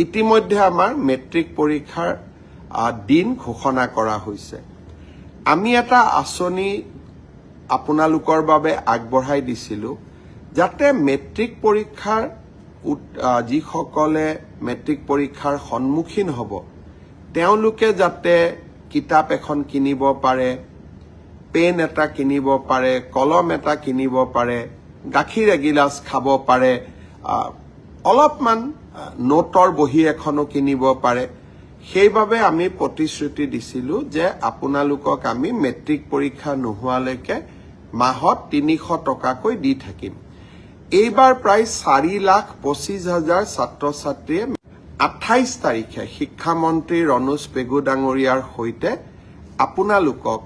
ইতিমধ্যে আমাৰ মেট্ৰিক পৰীক্ষাৰ দিন ঘোষণা কৰা হৈছে। আমি এটা আঁচনি আপোনালোকৰ বাবে আগবঢ়াই দিছিলো যাতে মেট্ৰিক পৰীক্ষাৰ যিসকলে মেট্ৰিক পৰীক্ষাৰ সন্মুখীন হ'ব তেওঁলোকে যাতে কিতাপ এখন কিনিব পাৰে, পেন এটা কিনিব পাৰে, কলম এটা কিনিব পাৰে, গাখীৰ এগিলাচ খাব পাৰে, অলপমান নোটৰ বহী এখনো কিনিব পাৰে। সেইবাবে আমি প্ৰতিশ্ৰুতি দিছিলো যে আপোনালোকক আমি মেট্ৰিক পৰীক্ষা নোহোৱালৈকে মাহত ৩০০ টকাকৈ দি থাকিম। এইবাৰ প্ৰায় 4,25,000 ছাত্ৰ ছাত্ৰীয়ে 28 তাৰিখে শিক্ষামন্ত্ৰী ৰণোজ পেগু ডাঙৰীয়াৰ সৈতে আপোনালোকক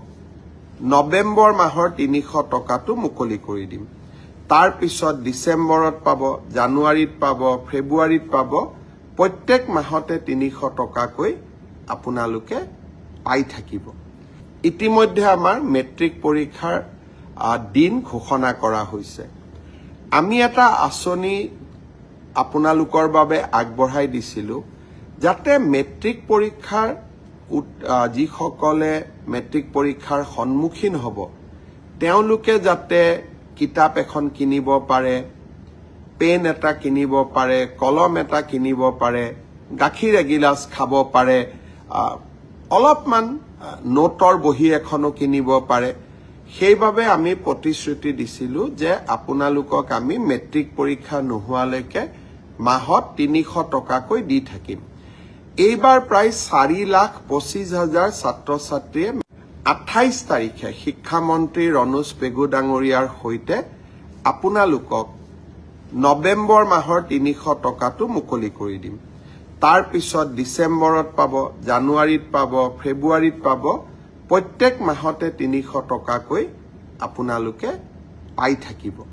নৱেম্বৰ মাহৰ ৩০০ টকাটো মুকলি কৰি দিম। তাৰ পিছত ডিচেম্বৰত পাব, জানুৱাৰীত পাব, ফেব্ৰুৱাৰীত পাব, প্ৰত্যেক মাহতে ৩০০ টকাকৈ আপোনালোকে পাই থাকিব। ইতিমধ্যে আমাৰ মেট্ৰিক পৰীক্ষাৰ দিন ঘোষণা কৰা হৈছে। আমি এটা আঁচনি আপোনালোকৰ বাবে আগবঢ়াই দিছিলো যাতে মেট্ৰিক পৰীক্ষাৰ যিসকলে মেট্ৰিক পৰীক্ষাৰ সন্মুখীন হ'ব তেওঁলোকে যাতে কিতাপ এখন কিনিব পাৰে, পেন এটা কিনিব পাৰে, কলম এটা কিনিব পাৰে, গাখীৰ এগিলাচ খাব পাৰে, অলপমান নোটৰ বহী এখনো কিনিব পাৰে। সেইবাবে আমি প্ৰতিশ্ৰুতি দিছিলো যে আপোনালোকক আমি মেট্ৰিক পৰীক্ষা নোহোৱালৈকে মাহত ৩০০ টকাকৈ দি থাকিম। এইবাৰ প্ৰায় 4,25,000 ছাত্ৰ ছাত্ৰীয়ে 28 তাৰিখে শিক্ষামন্ত্ৰী ৰণোজ পেগু ডাঙৰীয়াৰ সৈতে আপোনালোকক নৱেম্বৰ মাহৰ ৩০০ টকাটো মুকলি কৰি দিম। তাৰ পিছত ডিচেম্বৰত পাব, জানুৱাৰীত পাব, ফেব্ৰুৱাৰীত পাব, প্ৰত্যেক মাহতে ৩০০ টকাকৈ আপোনালোকে পাই থাকিব।